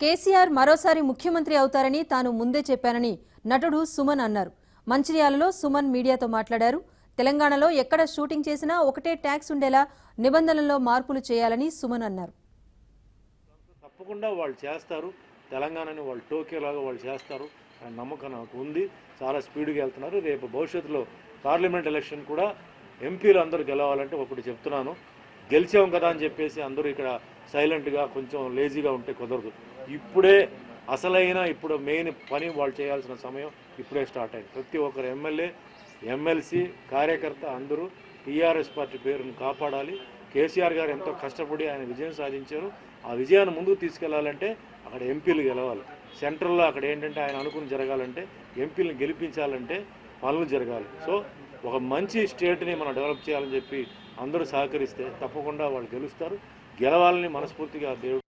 కేసీఆర్ మరోసారి ముఖ్యమంత్రి అవుతారని తాను ముందే చెప్పానని నటుడు సుమన్ అన్నారు. మంచిర్యాలలో సుమన్ మీడియాతో మాట్లాడారు. తెలంగాణలో ఎక్కడ షూటింగ్ చేసినా ఒకటే ట్యాక్స్ ఉండేలా నిబంధనల్లో మార్పులు చేయాలని సుమన్ అన్నారు. తప్పకుండా వాళ్ళు చేస్తారు. తెలంగాణని వాళ్ళు టోక్యోలాగా వాళ్ళు చేస్తారు అనే నమ్మకం నాకు ఉంది. చాలా స్పీడ్గా వెళ్తున్నారు. రేపు భవిష్యత్తులో పార్లమెంట్ ఎలక్షన్ కూడా ఎంపీలు అందరూ గెలవాలంటే ఒకటి చెప్తున్నాను, గెలిచాం కదా అని చెప్పేసి అందరూ ఇక్కడ సైలెంట్గా కొంచెం లేజీగా ఉంటే కుదరదు. ఇప్పుడే అసలైన ఇప్పుడు మెయిన్ పని వాళ్ళు చేయాల్సిన సమయం ఇప్పుడే స్టార్ట్ అయింది. ప్రతి ఒక్కరు ఎమ్మెల్యే, ఎమ్మెల్సీ, కార్యకర్త అందరూ టీఆర్ఎస్ పార్టీ పేరును కాపాడాలి. కేసీఆర్ గారు ఎంతో కష్టపడి ఆయన విజయం సాధించారు. ఆ విజయాన్ని ముందుకు తీసుకెళ్లాలంటే అక్కడ ఎంపీలు గెలవాలి. సెంట్రల్లో అక్కడ ఏంటంటే ఆయన అనుకుని జరగాలంటే ఎంపీలను గెలిపించాలంటే పనులు జరగాలి. సో ఒక మంచి స్టేట్ని మనం డెవలప్ చేయాలని చెప్పి అందరూ సహకరిస్తే తప్పకుండా వాళ్ళు గెలుస్తారు. గెలవాలని మనస్ఫూర్తిగా దేవుడు